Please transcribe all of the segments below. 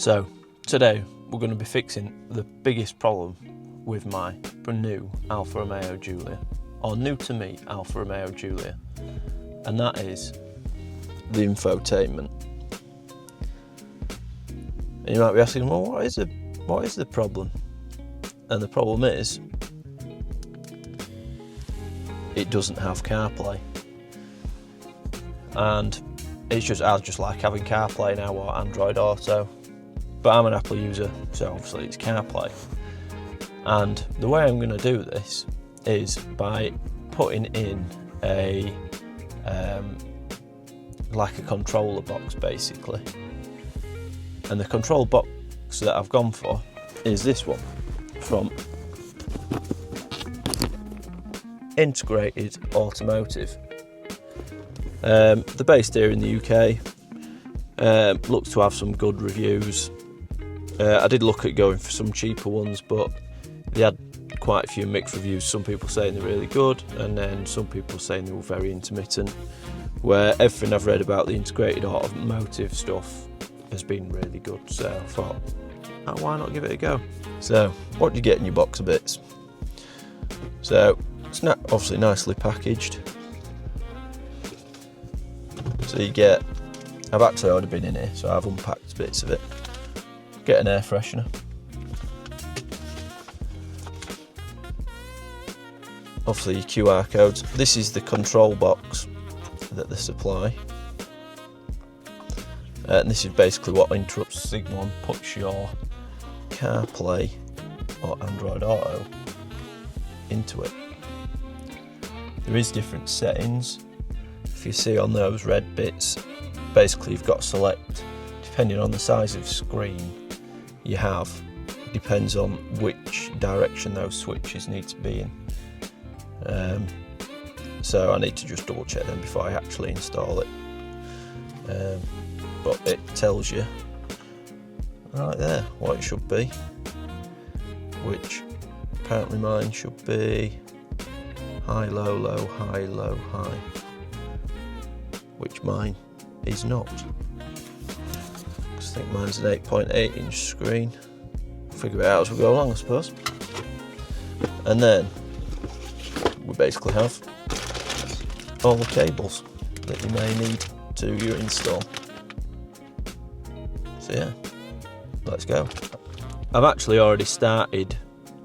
So today we're going to be fixing the biggest problem with my new Alfa Romeo Giulia, or new to me Alfa Romeo Giulia, and that is the infotainment. And you might be asking, well, what is the problem? And the problem is it doesn't have CarPlay, and I just like having CarPlay now, or Android Auto, but I'm an Apple user, so obviously it's CarPlay. And the way I'm going to do this is by putting in a like a controller box basically, and the control box that I've gone for is this one from Integrated Automotive. They're based here in the UK. Looks to have some good reviews. I did look at going for some cheaper ones, but they had quite a few mixed reviews. Some people saying they're really good, and then some people saying they were very intermittent. Where everything I've read about the Integrated Automotive stuff has been really good, so I thought, oh, why not give it a go? So, what do you get in your box of bits? So, it's obviously nicely packaged. So you get, I've actually already been in here, so I've unpacked bits of it. Get an air freshener. Obviously your QR codes. This is the control box that they supply. And this is basically what interrupts the signal and puts your CarPlay or Android Auto into it. There is different settings. If you see on those red bits, basically you've got to select, depending on the size of screen you have, depends on which direction those switches need to be in. So I need to just double check them before I actually install it. But it tells you right there what it should be, which apparently mine should be high, low, low, high, low, high, which mine is not. I think mine's an 8.8 inch screen. Figure it out as we go along, I suppose. And then we basically have all the cables that you may need to your install. So yeah, let's go. I've actually already started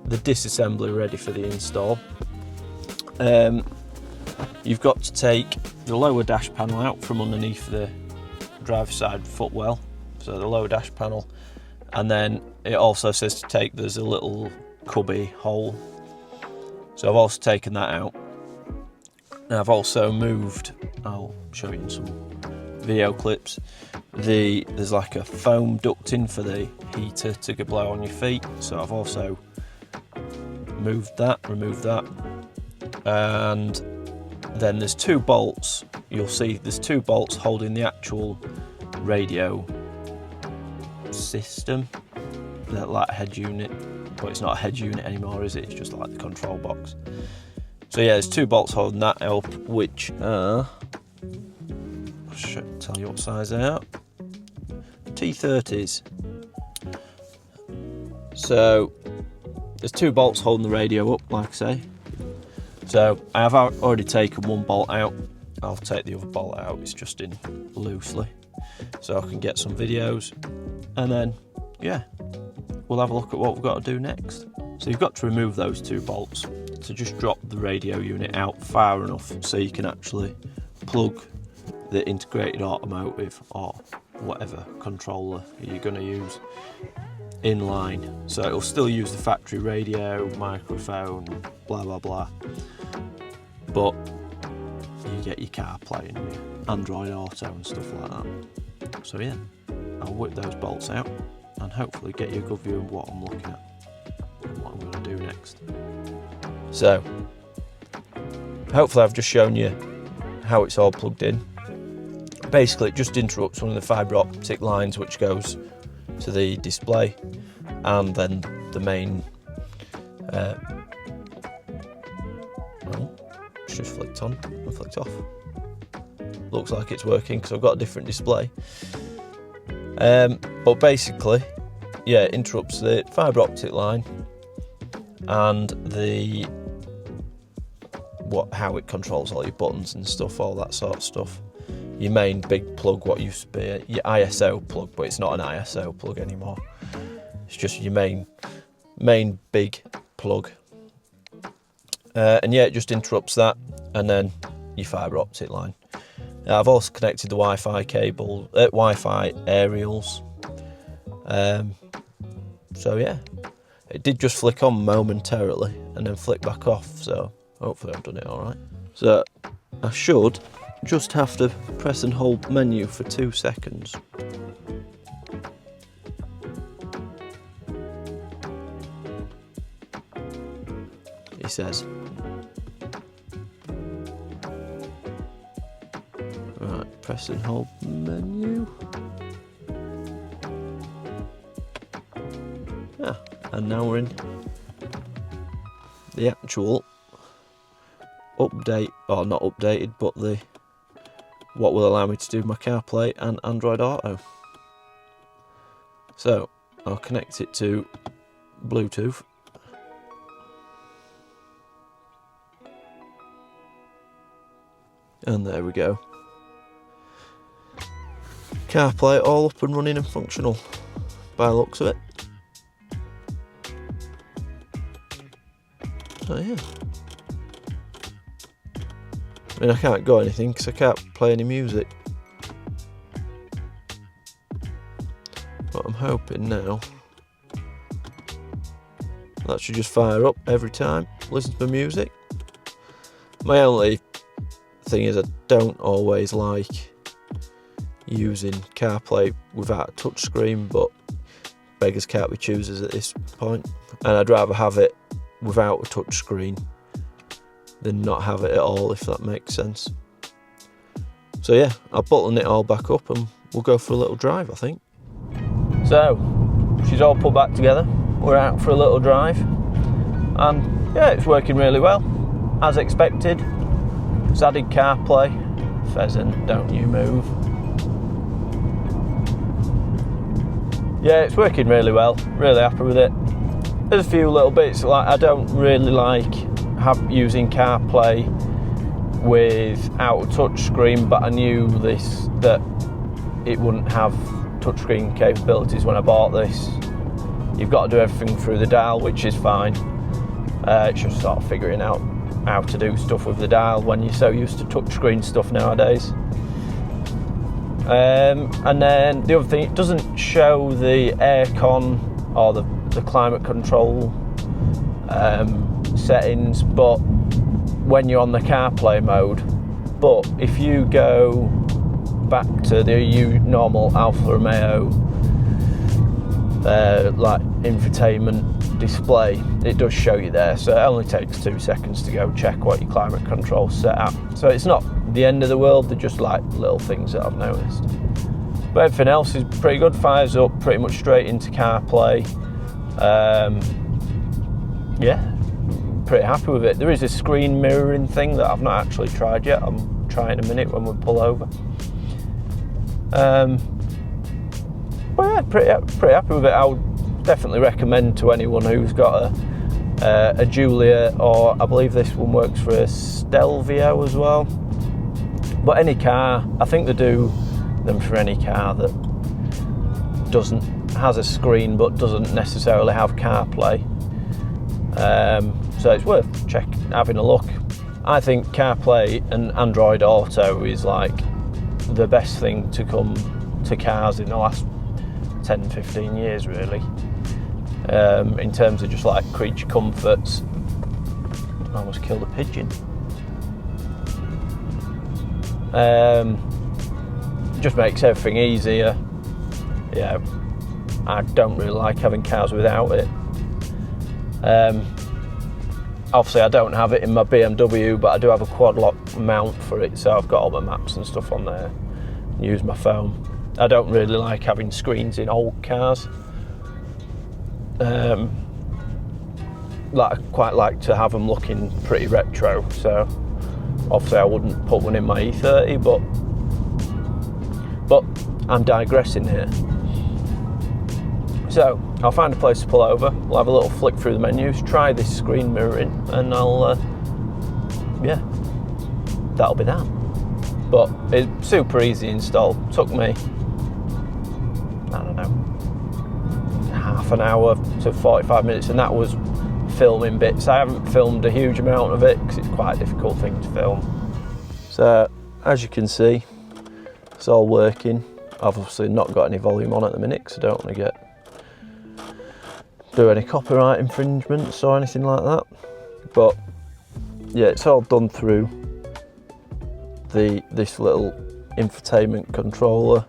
the disassembly ready for the install. You've got to take the lower dash panel out from underneath the driver's side footwell, so the lower dash panel, and then it also says to take, there's a little cubby hole, so I've also taken that out. And I've also moved, I'll show you in some video clips, there's like a foam ducting for the heater to blow on your feet, so I've also removed that, and then there's two bolts. You'll see there's two bolts holding the actual radio system, that like head unit, but it's not a head unit anymore, is it? It's just like the control box. So yeah, there's two bolts holding that up, which are, I should tell you what size they are, T30s. So there's two bolts holding the radio up, like I say. So I have already taken one bolt out. I'll take the other bolt out, it's just in loosely, so I can get some videos, and then yeah, we'll have a look at what we've got to do next. So you've got to remove those two bolts to just drop the radio unit out far enough so you can actually plug the Integrated Automotive or whatever controller you're going to use in line. So it'll still use the factory radio, microphone, blah blah blah, but you get your CarPlay and your Android Auto and stuff like that. So yeah, I'll whip those bolts out and hopefully get you a good view of what I'm looking at and what I'm going to do next. So hopefully I've just shown you how it's all plugged in. Basically it just interrupts one of the fibre optic lines which goes to the display, and then the main it's just flicked on and flicked off. Looks like it's working because I've got a different display. But But basically, yeah, it interrupts the fibre optic line and how it controls all your buttons and stuff, all that sort of stuff. Your main big plug, what used to be your ISO plug, but it's not an ISO plug anymore. It's just your main big plug. And yeah, it just interrupts that, and then your fibre optic line. I've also connected the Wi-Fi cable, Wi-Fi aerials. So yeah, it did just flick on momentarily and then flick back off. So hopefully I've done it all right. So I should just have to press and hold menu for 2 seconds. He says. Right, press and hold menu. Yeah, and now we're in the actual update, or not updated, but what will allow me to do my CarPlay and Android Auto. So I'll connect it to Bluetooth. And there we go. CarPlay all up and running and functional by the looks of it. So yeah. I mean, I can't go anything because I can't play any music. But I'm hoping now that should just fire up every time, listen to the music. My only thing is I don't always like using CarPlay without a touchscreen, but beggars can't be choosers at this point. And I'd rather have it without a touchscreen than not have it at all, if that makes sense. So yeah, I'll button it all back up and we'll go for a little drive, I think. So, she's all put back together. We're out for a little drive. And yeah, it's working really well, as expected. It's added CarPlay. Pheasant, don't you move. Yeah, it's working really well. Really happy with it. There's a few little bits, like I don't really like using CarPlay without a touchscreen, but I knew that it wouldn't have touchscreen capabilities when I bought this. You've got to do everything through the dial, which is fine. It's just sort of figuring out how to do stuff with the dial when you're so used to touchscreen stuff nowadays. And then the other thing, it doesn't show the aircon or the climate control settings, but when you're on the CarPlay mode. But if you go back to the normal Alfa Romeo like infotainment display, it does show you there, so it only takes 2 seconds to go check what your climate control's set at. So it's not the end of the world, they're just like little things that I've noticed. But everything else is pretty good, fires up pretty much straight into CarPlay. Yeah, pretty happy with it. There is a screen mirroring thing that I've not actually tried yet. I'm trying in a minute when we pull over. But yeah, pretty happy with it. I would definitely recommend to anyone who's got a Giulia, or I believe this one works for a Stelvio as well. But any car, I think they do them for any car that has a screen but doesn't necessarily have CarPlay. So it's worth having a look. I think CarPlay and Android Auto is like the best thing to come to cars in the last 10-15 years really, in terms of just like creature comforts. I almost killed a pigeon. Just makes everything easier. Yeah, I don't really like having cars without it. Obviously I don't have it in my BMW, but I do have a quad lock mount for it, so I've got all my maps and stuff on there and use my phone. I don't really like having screens in old cars. I quite like to have them looking pretty retro, so obviously I wouldn't put one in my E30, but I'm digressing here. So I'll find a place to pull over, we'll have a little flick through the menus, try this screen mirroring, and I'll, yeah, that'll be that. But it's super easy install. Took me, I don't know, half an hour to 45 minutes, and that was filming bits. I haven't filmed a huge amount of it because it's quite a difficult thing to film. So as you can see, it's all working. I've obviously not got any volume on at the minute because I don't want to do any copyright infringements or anything like that. But yeah, it's all done through this little infotainment controller,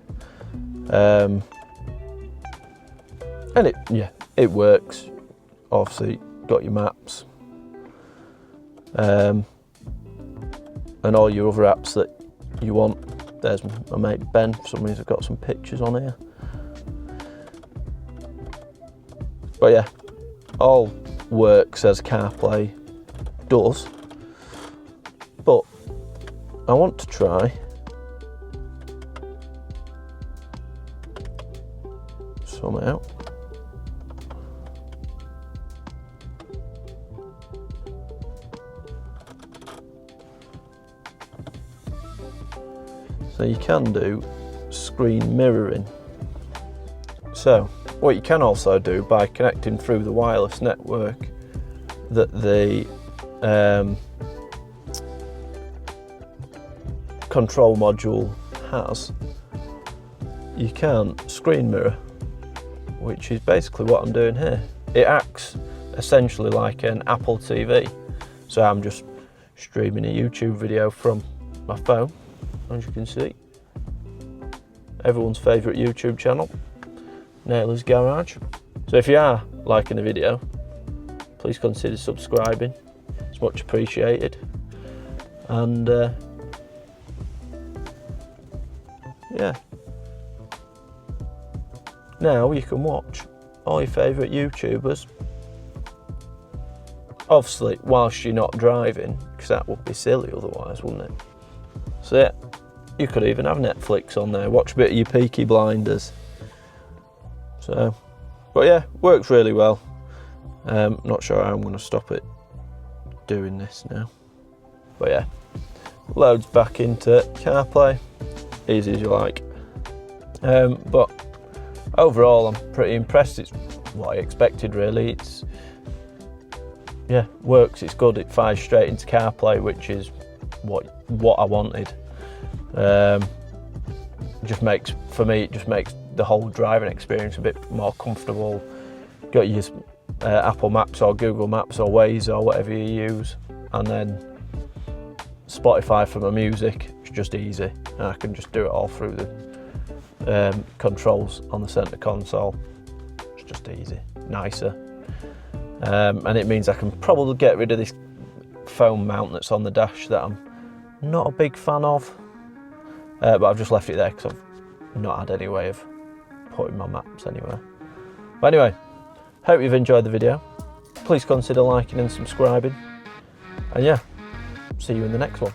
and it works. Obviously got your maps, and all your other apps that you want. There's my mate Ben, for some reason I've got some pictures on here. But yeah, all works as CarPlay does. But I want to try some out. So you can do screen mirroring. So what you can also do by connecting through the wireless network that the control module has, you can screen mirror, which is basically what I'm doing here. It acts essentially like an Apple TV. So I'm just streaming a YouTube video from my phone, as you can see. Everyone's favourite YouTube channel, Naylors Garage. So if you are liking the video, please consider subscribing. It's much appreciated. And yeah. Now you can watch all your favourite YouTubers. Obviously, whilst you're not driving, because that would be silly otherwise, wouldn't it? So yeah, you could even have Netflix on there, watch a bit of your Peaky Blinders. So, but yeah, works really well. Not sure how I'm going to stop it doing this now. But yeah, loads back into CarPlay, easy as you like. But overall, I'm pretty impressed. It's what I expected, really. It's, yeah, works, it's good. It fires straight into CarPlay, which is what I wanted. Just makes, for me, it just makes the whole driving experience a bit more comfortable. Got your Apple Maps or Google Maps or Waze or whatever you use, and then Spotify for my music. It's just easy, and I can just do it all through the controls on the centre console. It's just easy, nicer, and it means I can probably get rid of this foam mount that's on the dash that I'm not a big fan of, but I've just left it there because I've not had any way of putting my maps anywhere. But anyway, hope you've enjoyed the video. Please consider liking and subscribing, and yeah, see you in the next one.